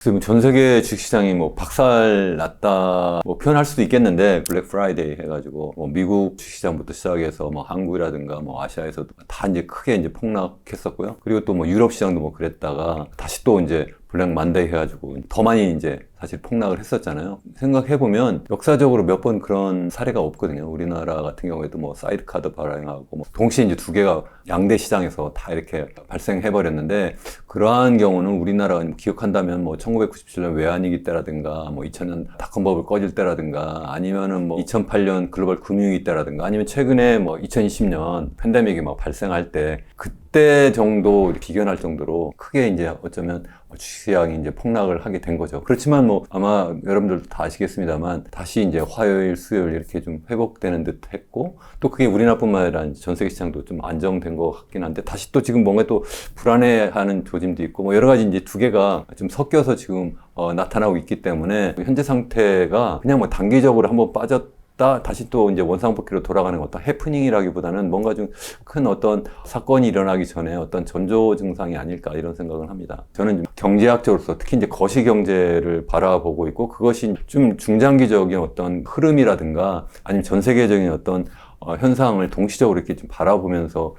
지금 전 세계 주식시장이 뭐 박살 났다 뭐 표현할 수도 있겠는데, 블랙 프라이데이 해가지고 뭐 미국 주식시장부터 시작해서 뭐 한국이라든가 뭐 아시아에서도 다 이제 크게 이제 폭락했었고요. 그리고 또 뭐 유럽 시장도 뭐 그랬다가 다시 또 이제 블랙 만데이 해가지고 더 많이 이제 사실 폭락을 했었잖아요. 생각해보면 역사적으로 몇 번 그런 사례가 없거든요. 우리나라 같은 경우에도 뭐 사이드카드 발행하고 뭐 동시에 이제 두 개가 양대 시장에서 다 이렇게 발생해버렸는데, 그러한 경우는 우리나라가 기억한다면 뭐 1997년 외환위기 때라든가 뭐 2000년 닷컴버블 꺼질 때라든가 아니면은 뭐 2008년 글로벌 금융위기 때라든가 아니면 최근에 뭐 2020년 팬데믹이 막 발생할 때 그때 정도 비견할 정도로 크게 이제 어쩌면 주식시장이 이제 폭락을 하게 된 거죠. 그렇지만 뭐 아마 여러분들도 다 아시겠습니다만 다시 이제 화요일, 수요일 이렇게 좀 회복되는 듯 했고, 또 그게 우리나라뿐만 아니라 전 세계 시장도 좀 안정된 것 같긴 한데 다시 또 지금 뭔가 또 불안해하는 조짐도 있고 뭐 여러 가지 이제 두 개가 좀 섞여서 지금 나타나고 있기 때문에 현재 상태가 그냥 뭐 단기적으로 한번 다시 또 이제 원상복귀로 돌아가는 어떤 해프닝이라기보다는 뭔가 좀 큰 어떤 사건이 일어나기 전에 어떤 전조 증상이 아닐까 이런 생각을 합니다. 저는 경제학적으로서 특히 이제 거시경제를 바라보고 있고, 그것이 좀 중장기적인 어떤 흐름이라든가 아니면 전 세계적인 어떤 현상을 동시적으로 이렇게 좀 바라보면서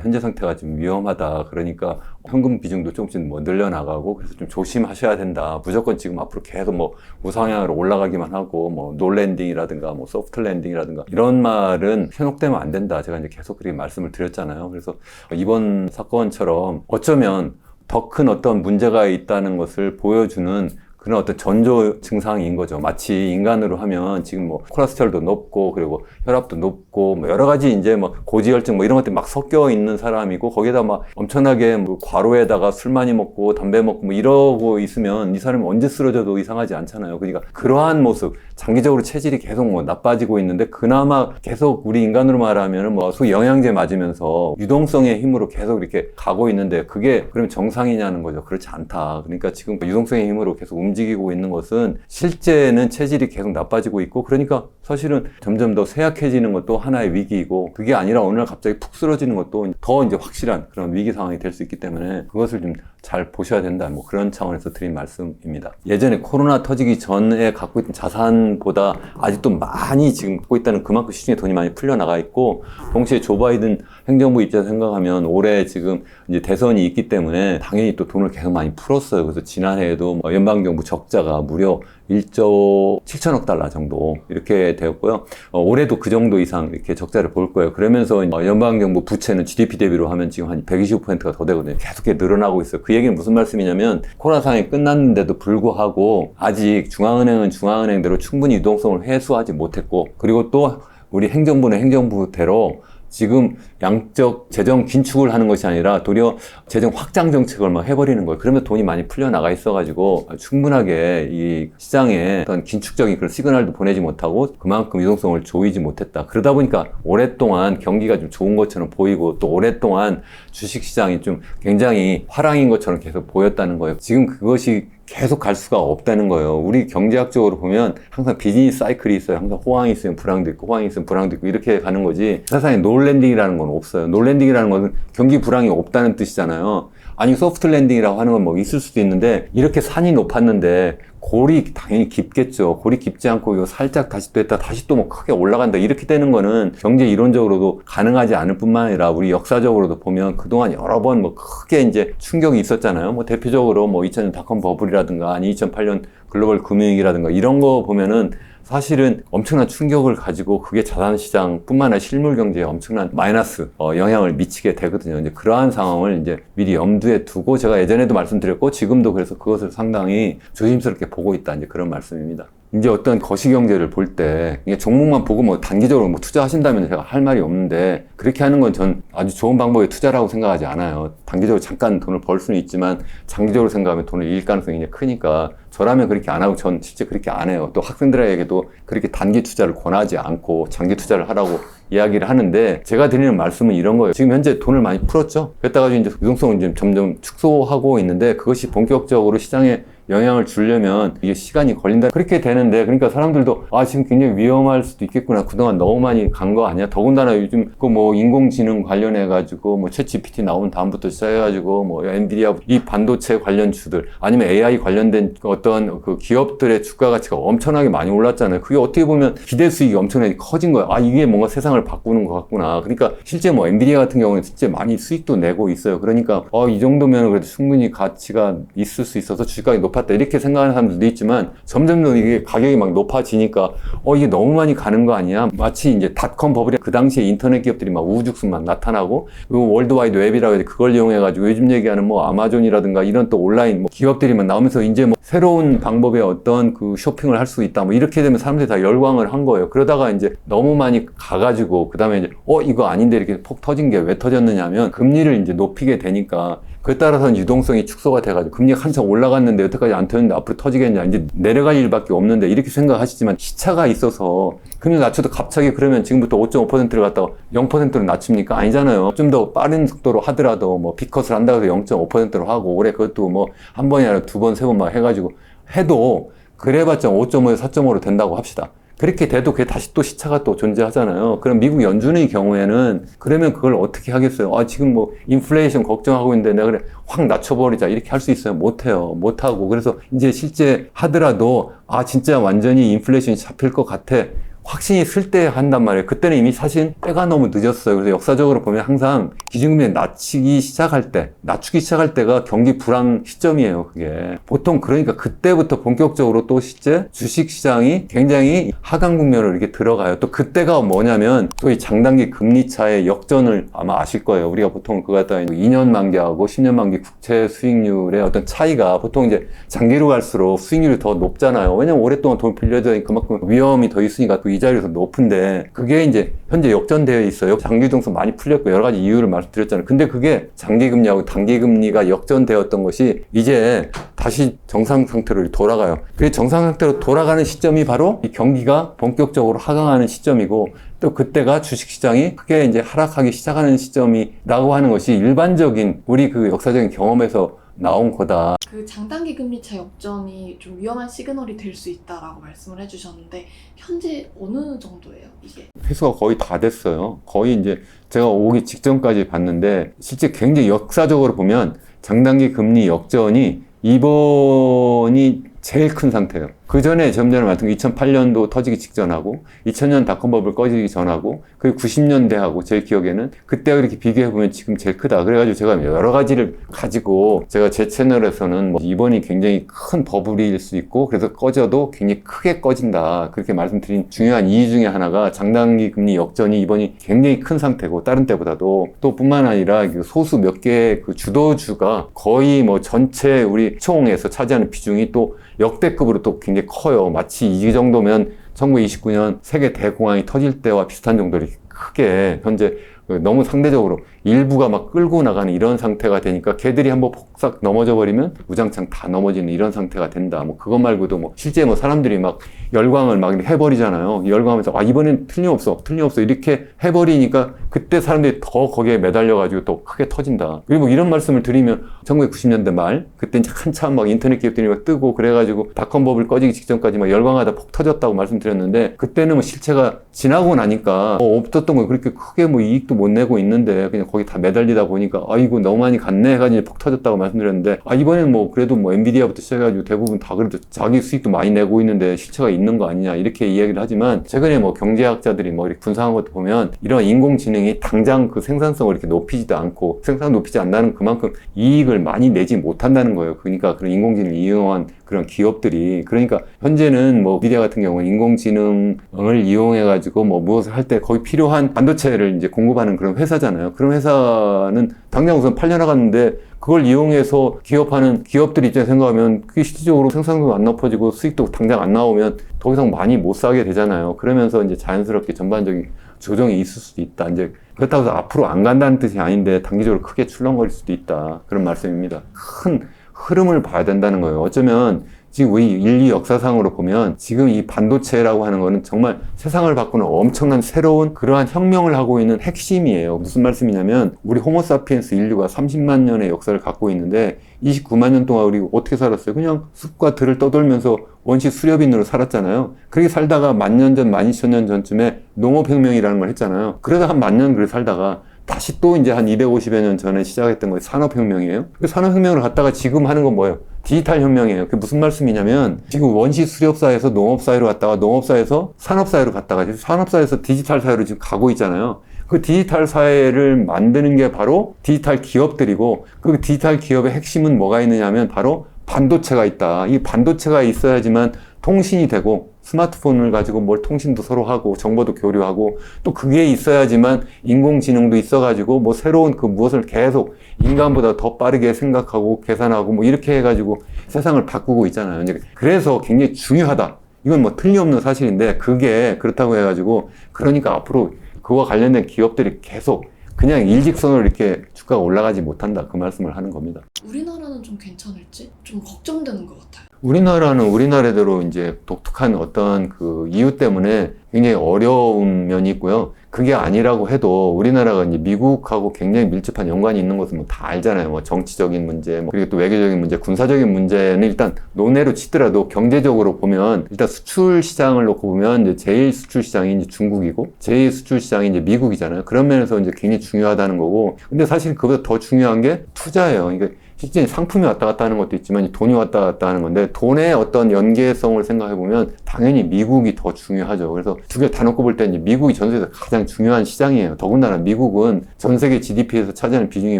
현재 상태가 좀 위험하다. 그러니까 현금 비중도 조금씩 뭐 늘려나가고 그래서 좀 조심하셔야 된다. 무조건 지금 앞으로 계속 뭐 우상향으로 올라가기만 하고 뭐 노랜딩이라든가 뭐 소프트 랜딩이라든가 이런 말은 현혹되면 안 된다. 제가 이제 계속 그렇게 말씀을 드렸잖아요. 그래서 이번 사건처럼 어쩌면 더 큰 어떤 문제가 있다는 것을 보여주는 그런 어떤 전조 증상인 거죠. 마치 인간으로 하면 지금 뭐 콜레스테롤도 높고 그리고 혈압도 높고 뭐 여러 가지 이제 뭐 고지혈증 뭐 이런 것들이 막 섞여 있는 사람이고, 거기다 막 엄청나게 뭐 과로에다가 술 많이 먹고 담배 먹고 뭐 이러고 있으면 이 사람이 언제 쓰러져도 이상하지 않잖아요. 그러니까 그러한 모습, 장기적으로 체질이 계속 뭐 나빠지고 있는데 그나마 계속 우리 인간으로 말하면 뭐 소위 영양제 맞으면서 유동성의 힘으로 계속 이렇게 가고 있는데 그게 그러면 정상이냐는 거죠. 그렇지 않다. 그러니까 지금 유동성의 힘으로 계속 움직이고 있는 것은 실제는 체질이 계속 나빠지고 있고, 그러니까 사실은 점점 더 쇠약해지는 것도 하나의 위기이고, 그게 아니라 어느 날 갑자기 푹 쓰러지는 것도 더 이제 확실한 그런 위기 상황이 될 수 있기 때문에 그것을 좀 잘 보셔야 된다. 뭐 그런 차원에서 드린 말씀입니다. 예전에 코로나 터지기 전에 갖고 있던 자산보다 아직도 많이 지금 갖고 있다는, 그만큼 시중에 돈이 많이 풀려나가 있고, 동시에 조 바이든 행정부 입장에서 생각하면 올해 지금 이제 대선이 있기 때문에 당연히 또 돈을 계속 많이 풀었어요. 그래서 지난해에도 연방정부 적자가 무려 1조 7천억 달러 정도 이렇게 되었고요. 올해도 그 정도 이상 이렇게 적자를 볼 거예요. 그러면서 연방정부 부채는 GDP 대비로 하면 지금 한 125%가 더 되거든요. 계속 늘어나고 있어요. 그 얘기는 무슨 말씀이냐면 코로나 상황이 끝났는데도 불구하고 아직 중앙은행은 중앙은행대로 충분히 유동성을 회수하지 못했고, 그리고 또 우리 행정부는 행정부대로 지금 양적 재정 긴축을 하는 것이 아니라 도리어 재정 확장 정책을 막 해버리는 거예요. 그러면 돈이 많이 풀려나가 있어가지고 충분하게 이 시장에 어떤 긴축적인 그런 시그널도 보내지 못하고 그만큼 유동성을 조이지 못했다. 그러다 보니까 오랫동안 경기가 좀 좋은 것처럼 보이고 또 오랫동안 주식시장이 좀 굉장히 화랑인 것처럼 계속 보였다는 거예요. 지금 그것이 계속 갈 수가 없다는 거예요. 우리 경제학적으로 보면 항상 비즈니스 사이클이 있어요. 항상 호황이 있으면 불황도 있고 호황이 있으면 불황도 있고 이렇게 가는 거지, 세상에 놀랜딩이라는 건 없어요. 놀랜딩이라는 것은 경기 불황이 없다는 뜻이잖아요. 아니 소프트 랜딩이라고 하는 건 뭐 있을 수도 있는데, 이렇게 산이 높았는데 골이 당연히 깊겠죠. 골이 깊지 않고 이거 살짝 다시 또 했다 다시 또 뭐 크게 올라간다 이렇게 되는 거는 경제 이론적으로도 가능하지 않을 뿐만 아니라 우리 역사적으로도 보면 그동안 여러 번 뭐 크게 이제 충격이 있었잖아요. 뭐 대표적으로 뭐 2000년 닷컴 버블이라든가 아니 2008년 글로벌 금융위기라든가 이런 거 보면은 사실은 엄청난 충격을 가지고 그게 자산시장 뿐만 아니라 실물 경제에 엄청난 마이너스 영향을 미치게 되거든요. 이제 그러한 상황을 이제 미리 염두에 두고 제가 예전에도 말씀드렸고 지금도 그래서 그것을 상당히 조심스럽게 보고 있다. 이제 그런 말씀입니다. 이제 어떤 거시경제를 볼 때 종목만 보고 뭐 단기적으로 뭐 투자하신다면 제가 할 말이 없는데, 그렇게 하는 건 전 아주 좋은 방법의 투자라고 생각하지 않아요. 단기적으로 잠깐 돈을 벌 수는 있지만 장기적으로 생각하면 돈을 잃을 가능성이 이제 크니까 저라면 그렇게 안 하고 전 실제 그렇게 안 해요. 또 학생들에게도 그렇게 단기 투자를 권하지 않고 장기 투자를 하라고 이야기를 하는데, 제가 드리는 말씀은 이런 거예요. 지금 현재 돈을 많이 풀었죠. 그랬다가 이제 유동성은 이제 점점 축소하고 있는데 그것이 본격적으로 시장에 영향을 주려면 이게 시간이 걸린다. 그렇게 되는데, 그러니까 사람들도 지금 굉장히 위험할 수도 있겠구나. 그동안 너무 많이 간 거 아니야? 더군다나 요즘 그 뭐 인공지능 관련해가지고 뭐 챗GPT 나온 다음부터 시작해가지고 뭐 엔비디아 이 반도체 관련 주들 아니면 AI 관련된 어떤 그 기업들의 주가 가치가 엄청나게 많이 올랐잖아요. 그게 어떻게 보면 기대 수익이 엄청나게 커진 거예요. 이게 뭔가 세상을 바꾸는 것 같구나. 그러니까 실제 뭐 엔비디아 같은 경우는 진짜 많이 수익도 내고 있어요. 그러니까 이 정도면 그래도 충분히 가치가 있을 수 있어서 주가가 높았다 이렇게 생각하는 사람들도 있지만 점점 더 이게 가격이 막 높아지니까 이게 너무 많이 가는 거 아니야? 마치 이제 닷컴 버블에 그 당시에 인터넷 기업들이 막 우후죽순 막 나타나고 그리고 월드와이드 웹이라고 해서 그걸 이용해가지고 요즘 얘기하는 뭐 아마존이라든가 이런 또 온라인 뭐 기업들이 막 나오면서 이제 뭐 새로운 방법의 어떤 그 쇼핑을 할 수 있다 뭐 이렇게 되면 사람들이 다 열광을 한 거예요. 그러다가 이제 너무 많이 가가지고 그 다음에 이제 이거 아닌데 이렇게 폭 터진 게 왜 터졌느냐면 금리를 이제 높이게 되니까 그에 따라서는 유동성이 축소가 돼가지고 금리가 한참 올라갔는데 여태까지 안 터졌는데 앞으로 터지겠냐 이제 내려갈 일밖에 없는데 이렇게 생각하시지만 시차가 있어서 금리 낮춰도 갑자기 그러면 지금부터 5.5%를 갖다가 0%로 낮춥니까? 아니잖아요. 좀 더 빠른 속도로 하더라도 뭐 B컷을 한다고 해서 0.5%로 하고 올해 그것도 뭐 한 번이 아니라 두 번, 세 번 막 해가지고 해도 그래봤자 5.5에서 4.5로 된다고 합시다. 그렇게 돼도 그게 다시 또 시차가 또 존재하잖아요. 그럼 미국 연준의 경우에는 그러면 그걸 어떻게 하겠어요? 지금 뭐 인플레이션 걱정하고 있는데 내가 그래 확 낮춰버리자 이렇게 할 수 있어요? 못해요. 못하고 그래서 이제 실제 하더라도 진짜 완전히 인플레이션이 잡힐 것 같아. 확신이 쓸 때 한단 말이에요. 그때는 이미 사실 때가 너무 늦었어요. 그래서 역사적으로 보면 항상 기준금리 낮추기 시작할 때가 경기 불황 시점이에요. 그게 보통 그러니까 그때부터 본격적으로 또 실제 주식시장이 굉장히 하강 국면으로 이렇게 들어가요. 또 그때가 뭐냐면 또 이 장단기 금리 차의 역전을 아마 아실 거예요. 우리가 보통 그거 갖다가 2년 만기하고 10년 만기 국채 수익률의 어떤 차이가 보통 이제 장기로 갈수록 수익률이 더 높잖아요. 왜냐면 오랫동안 돈 빌려져 그만큼 위험이 더 있으니까 또 이자율이 높은데 그게 이제 현재 역전되어 있어요. 장기 유동성 많이 풀렸고 여러 가지 이유를 말씀드렸잖아요. 근데 그게 장기 금리하고 단기 금리가 역전되었던 것이 이제 다시 정상 상태로 돌아가요. 그 정상 상태로 돌아가는 시점이 바로 이 경기가 본격적으로 하강하는 시점이고 또 그때가 주식시장이 크게 이제 하락하기 시작하는 시점이라고 하는 것이 일반적인 우리 그 역사적인 경험에서 나온 거다. 그 장단기 금리차 역전이 좀 위험한 시그널이 될 수 있다라고 말씀을 해주셨는데 현재 어느 정도예요, 이게? 회수가 거의 다 됐어요. 거의 이제 제가 오기 직전까지 봤는데 실제 굉장히 역사적으로 보면 장단기 금리 역전이 이번이 제일 큰 상태예요. 그 전에 점전에 말씀 2008년도 터지기 직전하고 2000년 닷컴버블 꺼지기 전하고 그리고 90년대하고 제 기억에는 그때와 이렇게 비교해보면 지금 제일 크다. 그래가지고 제가 여러 가지를 가지고 제가 제 채널에서는 뭐 이번이 굉장히 큰 버블일 수 있고 그래서 꺼져도 굉장히 크게 꺼진다. 그렇게 말씀드린 중요한 이유 중에 하나가 장단기 금리 역전이 이번이 굉장히 큰 상태고 다른 때보다도 또 뿐만 아니라 소수 몇 개의 그 주도주가 거의 뭐 전체 우리 총에서 차지하는 비중이 또 역대급으로 또 굉장히 커요. 마치 이 정도면 1929년 세계 대공황이 터질 때와 비슷한 정도로 크게 현재 너무 상대적으로 일부가 막 끌고 나가는 이런 상태가 되니까 걔들이 한번 폭삭 넘어져 버리면 우장창 다 넘어지는 이런 상태가 된다. 뭐 그것 말고도 뭐 실제 뭐 사람들이 막 열광을 막 해버리잖아요. 열광하면서 이번엔 틀림없어 이렇게 해버리니까 그때 사람들이 더 거기에 매달려가지고 또 크게 터진다. 그리고 뭐 이런 말씀을 드리면 1990년대 말 그때 이제 한참 막 인터넷 기업들이 막 뜨고 그래가지고 닷컴버블 꺼지기 직전까지 막 열광하다 폭 터졌다고 말씀드렸는데 그때는 뭐 실체가 지나고 나니까 없었던 거 그렇게 크게 뭐 이익도 못 내고 있는데 그냥 거기 다 매달리다 보니까 이거 너무 많이 갔네 해가지고 폭 터졌다고 말씀드렸는데 이번엔 뭐 그래도 뭐 엔비디아부터 시작해가지고 대부분 다 그래도 자기 수익도 많이 내고 있는데 실체가 있는 거 아니냐 이렇게 이야기를 하지만 최근에 뭐 경제학자들이 뭐 이렇게 분석한 것도 보면 이런 인공지능이 당장 그 생산성을 이렇게 높이지도 않고 생산 높이지 않는 그만큼 이익을 많이 내지 못한다는 거예요. 그러니까 그런 인공지능을 이용한 그런 기업들이 그러니까 현재는 뭐 미디어 같은 경우는 인공지능을 이용해 가지고 뭐 무엇을 할 때 거의 필요한 반도체를 이제 공급하는 그런 회사잖아요. 그런 회사는 당장 우선 팔려나갔는데 그걸 이용해서 기업하는 기업들 입장에 생각하면 그게 실질적으로 생산성도 안 높아지고 수익도 당장 안 나오면 더 이상 많이 못 사게 되잖아요. 그러면서 이제 자연스럽게 전반적인 조정이 있을 수도 있다. 이제 그렇다고 해서 앞으로 안 간다는 뜻이 아닌데 단기적으로 크게 출렁거릴 수도 있다. 그런 말씀입니다. 큰 흐름을 봐야 된다는 거예요. 어쩌면 지금 우리 인류 역사상으로 보면 지금 이 반도체라고 하는 거는 정말 세상을 바꾸는 엄청난 새로운 그러한 혁명을 하고 있는 핵심이에요. 무슨 말씀이냐면 우리 호모사피엔스 인류가 30만 년의 역사를 갖고 있는데 29만 년 동안 우리 어떻게 살았어요? 그냥 숲과 들을 떠돌면서 원시 수렵인으로 살았잖아요. 그렇게 살다가 10,000년 전, 12,000년 전쯤에 농업혁명이라는 걸 했잖아요. 그러다 한 10,000년 그렇게 살다가 다시 또 이제 한 250여 년 전에 시작했던 거 산업혁명이에요. 그 산업혁명을 갖다가 지금 하는 건 뭐예요? 디지털 혁명이에요. 그게 무슨 말씀이냐면 지금 원시 수렵사에서 농업사회로 갔다가 농업사에서 산업사회로 갔다가 산업사회에서 디지털 사회로 지금 가고 있잖아요. 그 디지털 사회를 만드는 게 바로 디지털 기업들이고 그 디지털 기업의 핵심은 뭐가 있느냐 하면 바로 반도체가 있다. 이 반도체가 있어야지만 통신이 되고 스마트폰을 가지고 뭘 통신도 서로 하고 정보도 교류하고 또 그게 있어야지만 인공지능도 있어가지고 뭐 새로운 그 무엇을 계속 인간보다 더 빠르게 생각하고 계산하고 뭐 이렇게 해가지고 세상을 바꾸고 있잖아요. 그래서 굉장히 중요하다. 이건 뭐 틀림없는 사실인데 그게 그렇다고 해가지고 그러니까 앞으로 그와 관련된 기업들이 계속 그냥 일직선으로 이렇게 주가가 올라가지 못한다. 그 말씀을 하는 겁니다. 우리나라는 좀 괜찮을지 좀 걱정되는 것 같아요. 우리나라는 우리나라대로 이제 독특한 어떤 그 이유 때문에 굉장히 어려운 면이 있고요. 그게 아니라고 해도 우리나라가 이제 미국하고 굉장히 밀접한 연관이 있는 것은 뭐 다 알잖아요. 뭐 정치적인 문제, 뭐 그리고 또 외교적인 문제, 군사적인 문제는 일단 논외로 치더라도 경제적으로 보면 일단 수출 시장을 놓고 보면 이제 제일 수출 시장이 이제 중국이고 제일 수출 시장이 이제 미국이잖아요. 그런 면에서 이제 굉장히 중요하다는 거고. 근데 사실 그보다 더 중요한 게 투자예요. 그러니까 실제 상품이 왔다 갔다 하는 것도 있지만 돈이 왔다 갔다 하는 건데 돈의 어떤 연계성을 생각해 보면 당연히 미국이 더 중요하죠. 그래서 두 개 다 놓고 볼 때 이제 미국이 전 세계에서 가장 중요한 시장이에요. 더군다나 미국은 전 세계 GDP에서 차지하는 비중이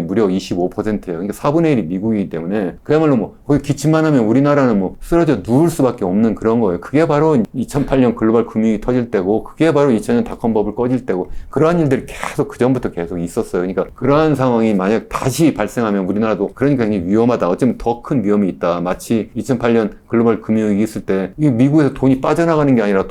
무려 25%예요. 그러니까 4분의 1이 미국이기 때문에 그야말로 뭐 거기 기침만 하면 우리나라는 뭐 쓰러져 누울 수밖에 없는 그런 거예요. 그게 바로 2008년 글로벌 금융이 터질 때고 그게 바로 2000년 닷컴 버블 꺼질 때고 그러한 일들이 계속 그전부터 계속 있었어요. 그러니까 그러한 상황이 만약 다시 발생하면 우리나라도 그러니까 굉장히 위험하다. 어쩌면 더 큰 위험이 있다. 마치 2008년 글로벌 금융위기 있을 때 이 미국에서 돈이 빠져나가는 게 아니라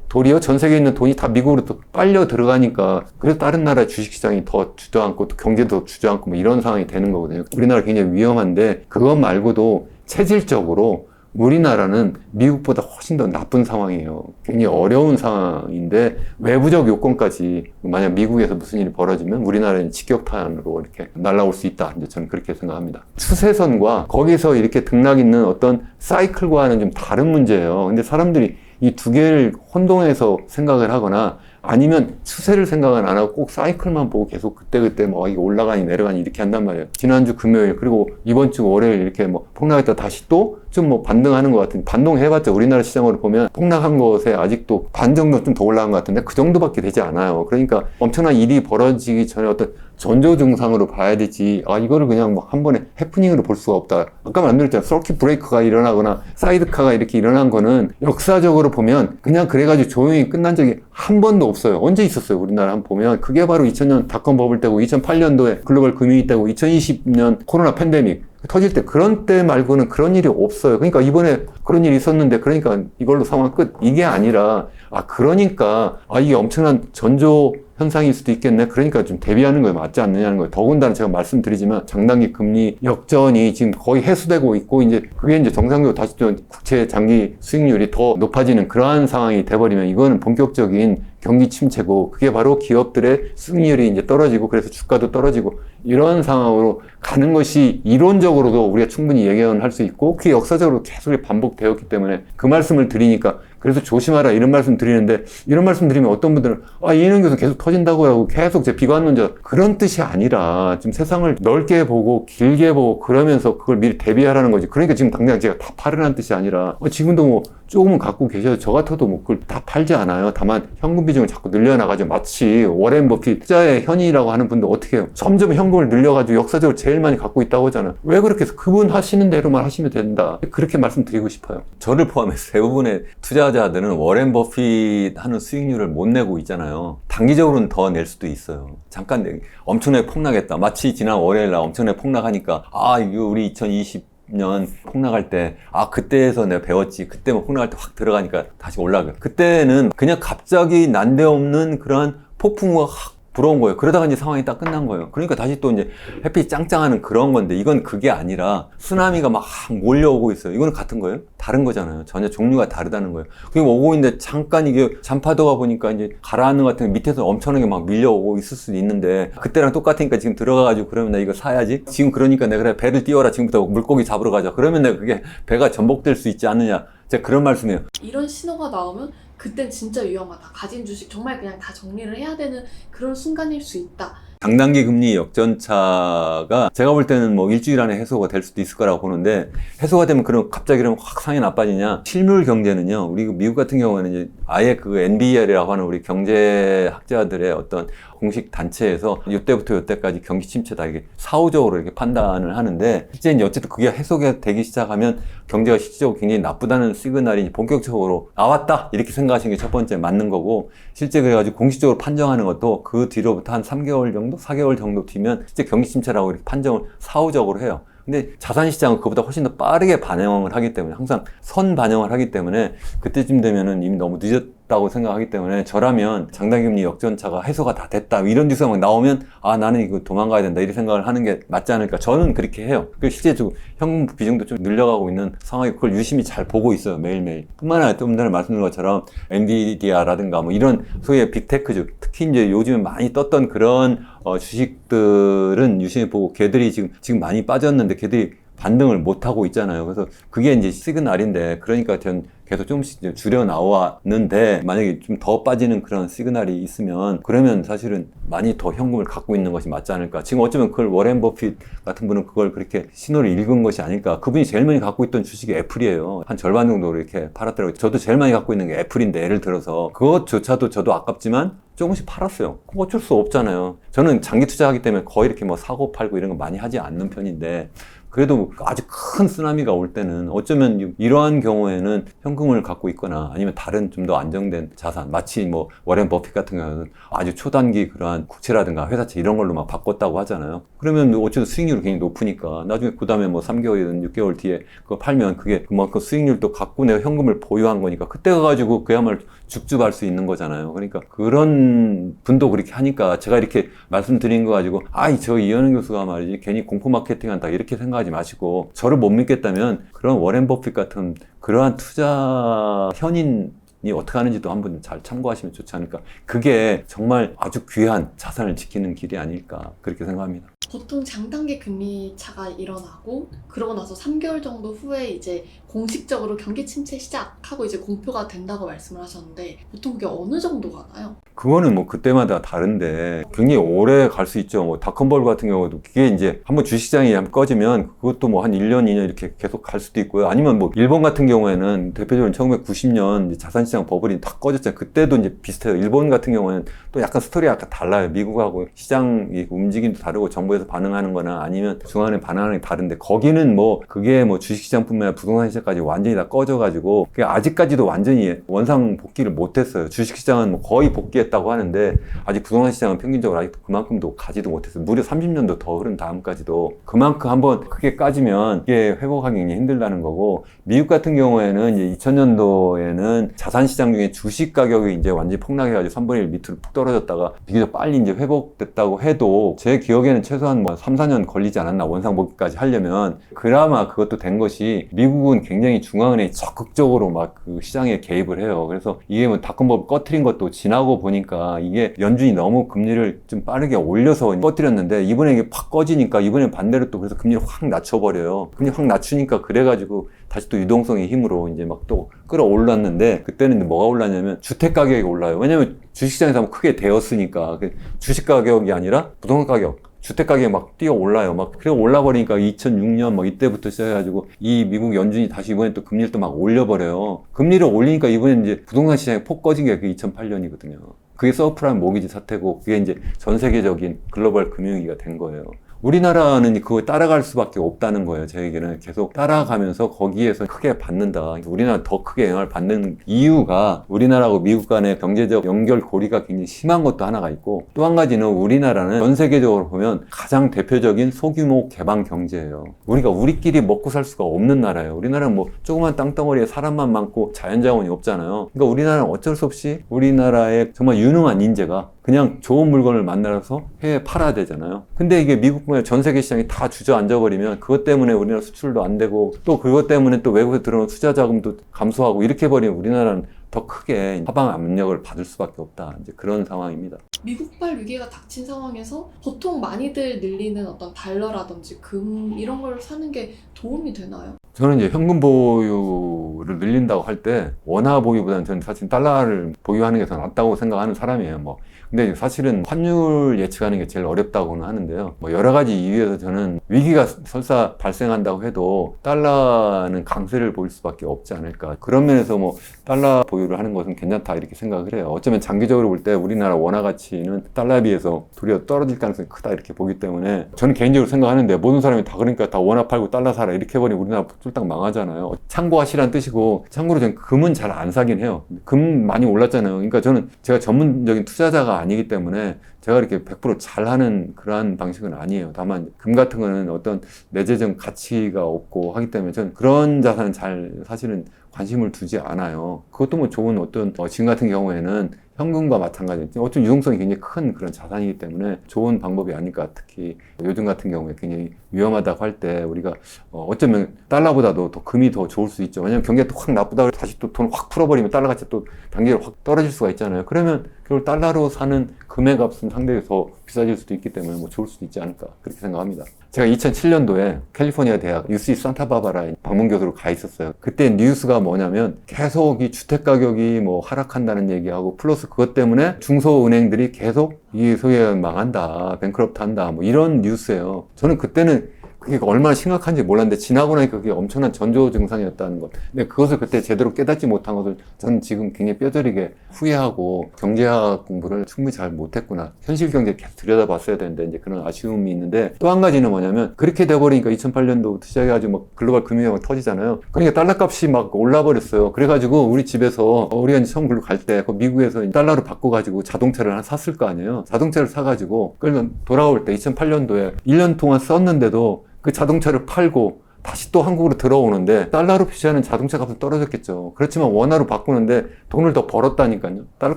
도리어 전 세계에 있는 돈이 다 미국으로 또 빨려 들어가니까 그래서 다른 나라 주식시장이 더 주저앉고 또 경제도 주저앉고 뭐 이런 상황이 되는 거거든요. 우리나라 굉장히 위험한데 그것 말고도 체질적으로 우리나라는 미국보다 훨씬 더 나쁜 상황이에요. 굉장히 어려운 상황인데 외부적 요건까지 만약 미국에서 무슨 일이 벌어지면 우리나라는 직격탄으로 이렇게 날아올 수 있다. 이제 저는 그렇게 생각합니다. 추세선과 거기서 이렇게 등락 있는 어떤 사이클과는 좀 다른 문제예요. 근데 사람들이 이 두 개를 혼동해서 생각을 하거나 아니면 추세를 생각은 안 하고 꼭 사이클만 보고 계속 그때그때 뭐 이게 올라가니 내려가니 이렇게 한단 말이에요. 지난주 금요일 그리고 이번 주 월요일 이렇게 뭐 폭락했다 다시 또 좀 뭐 반등하는 것 같은 반동해봤자 우리나라 시장으로 보면 폭락한 것에 아직도 반 정도 좀 더 올라간 것 같은데 그 정도밖에 되지 않아요. 그러니까 엄청난 일이 벌어지기 전에 어떤 전조 증상으로 봐야 되지 이거를 그냥 뭐 한 번에 해프닝으로 볼 수가 없다. 아까 말씀드렸잖아요. 서킷 브레이크가 일어나거나 사이드카가 이렇게 일어난 거는 역사적으로 보면 그냥 그래가지고 조용히 끝난 적이 한 번도 없어요. 언제 있었어요? 우리나라 한번 보면 그게 바로 2000년 닷컴 버블 때고 2008년도에 글로벌 금융위 때고 2020년 코로나 팬데믹 터질 때 그런 때 말고는 그런 일이 없어요. 그러니까 이번에 그런 일이 있었는데 그러니까 이걸로 상황 끝 이게 아니라 그러니까 이게 엄청난 전조 현상일 수도 있겠네. 그러니까 좀 대비하는 거에 맞지 않느냐는 거예요. 더군다나 제가 말씀드리지만 장단기 금리 역전이 지금 거의 해소되고 있고 이제 그게 이제 정상적으로 다시 또 국채 장기 수익률이 더 높아지는 그러한 상황이 돼버리면 이거는 본격적인 경기 침체고 그게 바로 기업들의 수익률이 이제 떨어지고 그래서 주가도 떨어지고 이런 상황으로 가는 것이 이론적으로도 우리가 충분히 예견할 수 있고 그게 역사적으로 계속 반복되었기 때문에 그 말씀을 드리니까 그래서 조심하라 이런 말씀 드리는데 이런 말씀 드리면 어떤 분들은 이해는 교수 계속 터진다고 하고 계속 제 비관론자 그런 뜻이 아니라 좀 세상을 넓게 보고 길게 보고 그러면서 그걸 미리 대비하라는 거지. 그러니까 지금 당장 제가 다 팔으라는 뜻이 아니라 지금도 뭐 조금은 갖고 계셔도 저 같아도 뭐 그걸 다 팔지 않아요. 다만 현금 비중을 자꾸 늘려나가지고 마치 워렌 버핏 투자의 현이라고 하는 분도 어떻게 해요? 점점 현금을 늘려가지고 역사적으로 제일 많이 갖고 있다고 하잖아요. 왜 그렇게 해서 그분 하시는 대로만 하시면 된다. 그렇게 말씀드리고 싶어요. 저를 포함해서 대부분의 투자자들은 워렌 버핏 하는 수익률을 못 내고 있잖아요. 단기적으로는 더 낼 수도 있어요. 잠깐 엄청나게 폭락했다. 마치 지난 월요일 날 엄청나게 폭락하니까 이거 우리 2020년 폭락할 때 그때에서 내가 배웠지. 그때 뭐 폭락할 때 확 들어가니까 다시 올라가. 그때는 그냥 갑자기 난데없는 그러한 폭풍우가 확 부러운 거예요. 그러다가 이제 상황이 딱 끝난 거예요. 그러니까 다시 또 이제 햇빛이 짱짱하는 그런 건데 이건 그게 아니라 쓰나미가 막 몰려오고 있어요. 이거는 같은 거예요? 다른 거잖아요. 전혀 종류가 다르다는 거예요. 그게 오고 있는데 잠깐 이게 잔파도가 보니까 이제 가라앉는 것 같은 게 밑에서 엄청나게 막 밀려오고 있을 수도 있는데 그때랑 똑같으니까 지금 들어가가지고 그러면 나 이거 사야지? 지금 그러니까 내가 그래 배를 띄워라. 지금부터 물고기 잡으러 가자. 그러면 내가 그게 배가 전복될 수 있지 않느냐. 제가 그런 말씀이에요. 이런 신호가 나오면 그땐 진짜 위험하다. 가진 주식 정말 그냥 다 정리를 해야 되는 그런 순간일 수 있다. 장단기 금리 역전차가 제가 볼 때는 뭐 일주일 안에 해소가 될 수도 있을 거라고 보는데 해소가 되면 그럼 갑자기 그러면 확 상이 나빠지냐? 실물 경제는요. 우리 미국 같은 경우에는 이제 아예 그 NBER이라고 하는 우리 경제학자들의 어떤 공식 단체에서 이때부터 이때까지 경기 침체다 이게 사후적으로 이렇게 판단을 하는데 실제 이제 어쨌든 그게 해소가 되기 시작하면 경제가 실질적으로 굉장히 나쁘다는 시그널이 본격적으로 나왔다 이렇게 생각하시는 게 첫 번째 맞는 거고 실제 그래가지고 공식적으로 판정하는 것도 그 뒤로부터 한 3개월 정도, 4개월 정도 뒤면 실제 경기 침체라고 이렇게 판정을 사후적으로 해요. 근데 자산시장은 그보다 훨씬 더 빠르게 반영을 하기 때문에 항상 선 반영을 하기 때문에 그때쯤 되면은 이미 너무 늦었다고 생각하기 때문에 저라면 장단기금리 역전차가 해소가 다 됐다 이런 뉴스가 막 나오면 아 나는 이거 도망가야 된다 이런 생각을 하는 게 맞지 않을까 저는 그렇게 해요. 그리고 실제 좀 현금 비중도 좀 늘려가고 있는 상황이 그걸 유심히 잘 보고 있어요 매일매일. 뿐만 아니라 좀 전에 말씀드린 것처럼 엔비디아라든가 뭐 이런 소위의 빅테크주 특히 이제 요즘에 많이 떴던 그런 주식들은 유심히 보고 걔들이 지금 많이 빠졌는데 걔들이 반등을 못 하고 있잖아요. 그래서 그게 이제 시그널인데 그러니까 전 계속 조금씩 이제 줄여 나왔는데 만약에 좀 더 빠지는 그런 시그널이 있으면 그러면 사실은 많이 더 현금을 갖고 있는 것이 맞지 않을까. 지금 어쩌면 그걸 워렌 버핏 같은 분은 그걸 그렇게 신호를 읽은 것이 아닐까. 그분이 제일 많이 갖고 있던 주식이 애플이에요. 한 절반 정도 이렇게 팔았더라고요. 저도 제일 많이 갖고 있는 게 애플인데 예를 들어서 그것조차도 저도 아깝지만 조금씩 팔았어요. 그거 어쩔 수 없잖아요. 저는 장기 투자하기 때문에 거의 이렇게 뭐 사고 팔고 이런 거 많이 하지 않는 편인데 그래도 아주 큰 쓰나미가 올 때는 어쩌면 이러한 경우에는 현금을 갖고 있거나 아니면 다른 좀 더 안정된 자산 마치 뭐 워렌 버핏 같은 경우는 아주 초단기 그러한 국채라든가 회사채 이런 걸로 막 바꿨다고 하잖아요. 그러면 어쨌든 수익률이 굉장히 높으니까 나중에 그 다음에 뭐 3개월이든 6개월 뒤에 그거 팔면 그게 그만큼 수익률도 갖고 내가 현금을 보유한 거니까 그때 가가지고 그야말로 죽죽할 수 있는 거잖아요. 그러니까 그런 분도 그렇게 하니까 제가 이렇게 말씀드린 거 가지고 아이 저 이현우 교수가 말이지 괜히 공포 마케팅 한다 이렇게 생각하지 마시고 저를 못 믿겠다면 그런 워렌 버핏 같은 그러한 투자 현인이 어떻게 하는지도 한번 잘 참고하시면 좋지 않을까. 그게 정말 아주 귀한 자산을 지키는 길이 아닐까 그렇게 생각합니다. 보통 장단기 금리 차가 일어나고 그러고 나서 3개월 정도 후에 이제 공식적으로 경기 침체 시작하고 이제 공표가 된다고 말씀을 하셨는데 보통 그게 어느 정도 가나요? 그거는 뭐 그때마다 다른데 굉장히 오래 갈 수 있죠. 뭐 닷컴버블 같은 경우도 그게 이제 한번 주식시장이 한번 꺼지면 그것도 뭐 한 1년, 2년 이렇게 계속 갈 수도 있고요. 아니면 뭐 일본 같은 경우에는 대표적으로 1990년 자산시장 버블이 딱 꺼졌잖아요. 그때도 이제 비슷해요. 일본 같은 경우는 또 약간 스토리가 약간 달라요. 미국하고 시장이 움직임도 다르고 정부에서 반응하는 거나 아니면 중앙은행 반응하는 게 다른데 거기는 뭐 그게 뭐 주식시장뿐만 아니라 부동산 시장까지 완전히 다 꺼져가지고 그게 아직까지도 완전히 원상 복귀를 못했어요. 주식시장은 뭐 거의 복귀했다고 하는데 아직 부동산 시장은 평균적으로 아직 그만큼도 가지도 못했어요. 무려 30년도 더 흐른 다음까지도 그만큼 한번 크게 까지면 이게 회복하기 굉장히 힘들다는 거고 미국 같은 경우에는 이제 2000년도에는 자산시장 중에 주식 가격이 이제 완전히 폭락해가지고 3분의 1 밑으로 푹 떨어졌다가 비교적 빨리 이제 회복됐다고 해도 제 기억에는 최소한 뭐 3, 4년 걸리지 않았나 원상복귀까지 하려면 그나마 그것도 된 것이 미국은 굉장히 중앙은행이 적극적으로 막 그 시장에 개입을 해요. 그래서 이게 뭐 닷컴버블 꺼트린 것도 지나고 보니까 이게 연준이 너무 금리를 좀 빠르게 올려서 꺼트렸는데 이번에 이게 팍 꺼지니까 이번에 반대로 또 그래서 금리를 확 낮춰버려요. 금리 확 낮추니까 그래가지고 다시 또 유동성의 힘으로 이제 막 또 끌어올랐는데 그때는 뭐가 올랐냐면 주택 가격이 올라요. 왜냐면 주식시장에서 한번 크게 되었으니까 주식 가격이 아니라 부동산 가격 주택 가격이 막 뛰어 올라요. 막, 그래 올라버리니까 2006년 뭐 이때부터 시작해가지고 이 미국 연준이 다시 이번에 또 금리를 또 막 올려버려요. 금리를 올리니까 이번엔 이제 부동산 시장이 폭 꺼진 게 그 2008년이거든요. 그게 서프라임 모기지 사태고 그게 이제 전 세계적인 글로벌 금융위기가 된 거예요. 우리나라는 그거 따라갈 수밖에 없다는 거예요. 제 얘기는 계속 따라가면서 거기에서 크게 받는다. 우리나라 더 크게 영향을 받는 이유가 우리나라하고 미국 간의 경제적 연결고리가 굉장히 심한 것도 하나가 있고 또 한 가지는 우리나라는 전 세계적으로 보면 가장 대표적인 소규모 개방 경제예요. 우리가 우리끼리 먹고 살 수가 없는 나라예요. 우리나라는 뭐 조그만 땅덩어리에 사람만 많고 자연자원이 없잖아요. 그러니까 우리나라는 어쩔 수 없이 우리나라의 정말 유능한 인재가 그냥 좋은 물건을 만들어서 해외에 팔아야 되잖아요. 근데 이게 미국의 전 세계 시장이 다 주저앉아 버리면 그것 때문에 우리나라 수출도 안 되고 또 그것 때문에 또 외국에서 들어오는 투자 자금도 감소하고 이렇게 버리면 우리나라는 더 크게 하방 압력을 받을 수밖에 없다. 이제 그런 상황입니다. 미국발 위기가 닥친 상황에서 보통 많이들 늘리는 어떤 달러라든지 금 이런 걸 사는 게 도움이 되나요? 저는 이제 현금 보유를 늘린다고 할 때 원화 보유보다는 저는 사실 달러를 보유하는 게 더 낫다고 생각하는 사람이에요. 뭐 근데 사실은 환율 예측하는 게 제일 어렵다고는 하는데요. 뭐 여러 가지 이유에서 저는 위기가 설사 발생한다고 해도 달러는 강세를 보일 수밖에 없지 않을까. 그런 면에서 뭐 달러 보유를 하는 것은 괜찮다 이렇게 생각을 해요. 어쩌면 장기적으로 볼 때 우리나라 원화 가치는 달러에 비해서 도리어 떨어질 가능성이 크다 이렇게 보기 때문에 저는 개인적으로 생각하는데 모든 사람이 다 그러니까 다 원화 팔고 달러 사라 이렇게 해버리면 우리나라 쫄딱 망하잖아요. 참고하시라는 뜻이고 참고로 저는 금은 잘 안 사긴 해요. 금 많이 올랐잖아요. 그러니까 저는 제가 전문적인 투자자가 아니기 때문에 제가 이렇게 100% 잘하는 그러한 방식은 아니에요. 다만 금 같은 거는 어떤 내재적 가치가 없고 하기 때문에 저는 그런 자산은 잘 사실은 관심을 두지 않아요. 그것도 뭐 좋은 어떤 지금 같은 경우에는 현금과 마찬가지 어떤 유동성이 굉장히 큰 그런 자산이기 때문에 좋은 방법이 아닐까. 특히 요즘 같은 경우에 굉장히 위험하다고 할 때 우리가 어쩌면 달러보다도 더 금이 더 좋을 수 있죠. 왜냐하면 경기가 또 확 나쁘다고 다시 또 돈 확 풀어버리면 달러 가치 또 단계로 확 떨어질 수가 있잖아요. 그러면 결국 달러로 사는 금의 값은 상대히 더 비싸질 수도 있기 때문에 뭐 좋을 수도 있지 않을까 그렇게 생각합니다. 제가 2007년도에 캘리포니아 대학 UC 산타바바라에 방문 교수로 가 있었어요. 그때 뉴스가 뭐냐면 계속 이 주택 가격이 뭐 하락한다는 얘기하고 플러스 그것 때문에 중소은행들이 계속 이 소위 망한다, 뱅크럽트 한다 뭐 이런 뉴스예요. 저는 그때는 그게 얼마나 심각한지 몰랐는데 지나고 나니까 그게 엄청난 전조 증상이었다는 것. 근데 그것을 그때 제대로 깨닫지 못한 것을 저는 지금 굉장히 뼈저리게 후회하고 경제학 공부를 충분히 잘 못했구나. 현실 경제 계속 들여다봤어야 되는데 이제 그런 아쉬움이 있는데 또 한 가지는 뭐냐면 그렇게 돼버리니까 2008년도부터 시작해가지고 막 글로벌 금융위기가 막 터지잖아요. 그러니까 달러 값이 막 올라버렸어요. 그래가지고 우리 집에서 우리가 이제 처음 글로 갈 때 미국에서 달러로 바꿔가지고 자동차를 하나 샀을 거 아니에요. 자동차를 사가지고 그러면 돌아올 때 2008년도에 1년 동안 썼는데도 그 자동차를 팔고 다시 또 한국으로 들어오는데 달러로 표시하는 자동차 값은 떨어졌겠죠. 그렇지만 원화로 바꾸는데 돈을 더 벌었다니까요. 달러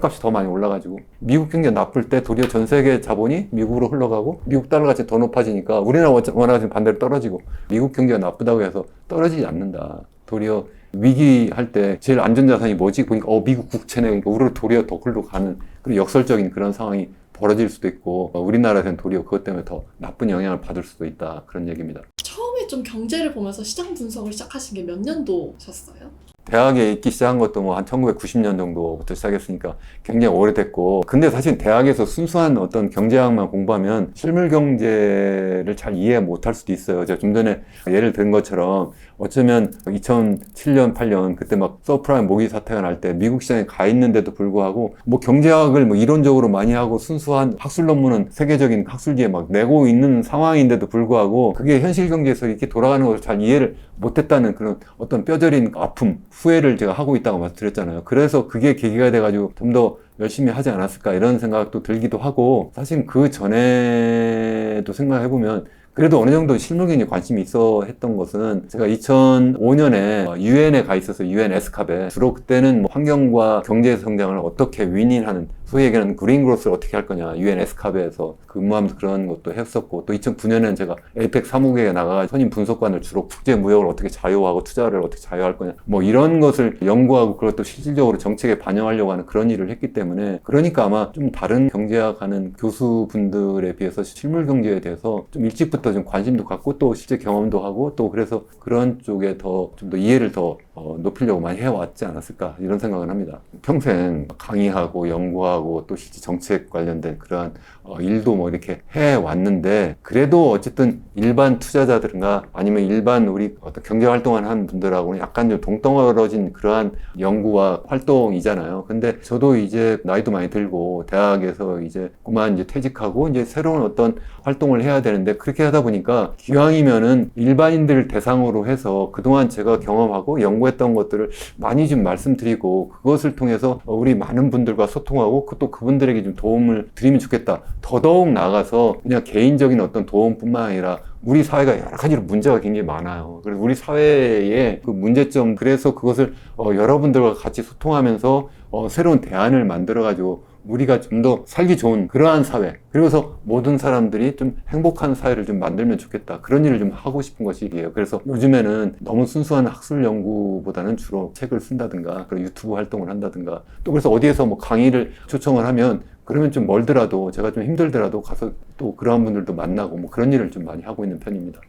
값이 더 많이 올라가지고 미국 경기가 나쁠 때 도리어 전 세계 자본이 미국으로 흘러가고 미국 달러 가치 더 높아지니까 우리나라 원화가 지금 반대로 떨어지고 미국 경기가 나쁘다고 해서 떨어지지 않는다. 도리어 위기할 때 제일 안전자산이 뭐지? 보니까 미국 국채네. 그러니까 우리로 도리어 더 글로 가는 그런 역설적인 그런 상황이 벌어질 수도 있고 우리나라에서는 도리어 그것 때문에 더 나쁜 영향을 받을 수도 있다. 그런 얘기입니다. 처음에 좀 경제를 보면서 시장 분석을 시작하신 게 몇 년도셨어요? 대학에 있기 시작한 것도 뭐 한 1990년 정도부터 시작했으니까 굉장히 오래됐고 근데 사실 대학에서 순수한 어떤 경제학만 공부하면 실물 경제를 잘 이해 못할 수도 있어요. 제가 좀 전에 예를 든 것처럼 어쩌면 2007년, 8년 그때 막 서프라임 모기 사태가 날 때 미국 시장에 가 있는데도 불구하고 뭐 경제학을 뭐 이론적으로 많이 하고 순수한 학술 논문은 세계적인 학술지에 막 내고 있는 상황인데도 불구하고 그게 현실 경제에서 이렇게 돌아가는 것을 잘 이해를 못했다는 그런 어떤 뼈저린 아픔, 후회를 제가 하고 있다고 말씀드렸잖아요. 그래서 그게 계기가 돼가지고 좀 더 열심히 하지 않았을까 이런 생각도 들기도 하고 사실 그 전에도 생각해보면 그래도 어느 정도 실무경제에 관심이 있어 했던 것은 제가 2005년에 유엔에 가 있어서 UN 에스캅에 주로 그때는 뭐 환경과 경제 성장을 어떻게 윈윈하는 소위 얘기하는 그린 그로스를 어떻게 할 거냐 UN 에스캅에서 근무하면서 그런 것도 했었고 또 2009년에는 제가 에이펙 사무국에 나가 선임 분석관을 주로 국제 무역을 어떻게 자유화하고 투자를 어떻게 자유화할 거냐 뭐 이런 것을 연구하고 그것도 실질적으로 정책에 반영하려고 하는 그런 일을 했기 때문에 그러니까 아마 좀 다른 경제학 하는 교수분들에 비해서 실물 경제에 대해서 좀 일찍부터 좀 관심도 갖고 또 실제 경험도 하고 또 그래서 그런 쪽에 더 좀 더 이해를 더 높이려고 많이 해왔지 않았을까 이런 생각을 합니다. 평생 강의하고 연구하고 또 실제 정책 관련된 그러한 일도 뭐 이렇게 해왔는데 그래도 어쨌든 일반 투자자들인가 아니면 일반 우리 어떤 경제 활동을 하는 분들하고는 약간 좀 동떨어진 그러한 연구와 활동이잖아요. 근데 저도 이제 나이도 많이 들고 대학에서 이제 그만 이제 퇴직하고 이제 새로운 어떤 활동을 해야 되는데 그렇게 하다 보니까 기왕이면은 일반인들 대상으로 해서 그동안 제가 경험하고 연구했던 것들을 많이 좀 말씀드리고 그것을 통해서 우리 많은 분들과 소통하고 또 그분들에게 좀 도움을 드리면 좋겠다. 더더욱 나아가서 그냥 개인적인 어떤 도움뿐만 아니라 우리 사회가 여러 가지로 문제가 굉장히 많아요. 그래서 우리 사회의 그 문제점, 그래서 그것을 여러분들과 같이 소통하면서 새로운 대안을 만들어가지고 우리가 좀 더 살기 좋은 그러한 사회, 그리고서 모든 사람들이 좀 행복한 사회를 좀 만들면 좋겠다. 그런 일을 좀 하고 싶은 것이에요. 그래서 요즘에는 너무 순수한 학술 연구보다는 주로 책을 쓴다든가, 그리고 유튜브 활동을 한다든가, 또 그래서 어디에서 뭐 강의를 초청을 하면 그러면 좀 멀더라도 제가 좀 힘들더라도 가서 또 그러한 분들도 만나고 뭐 그런 일을 좀 많이 하고 있는 편입니다.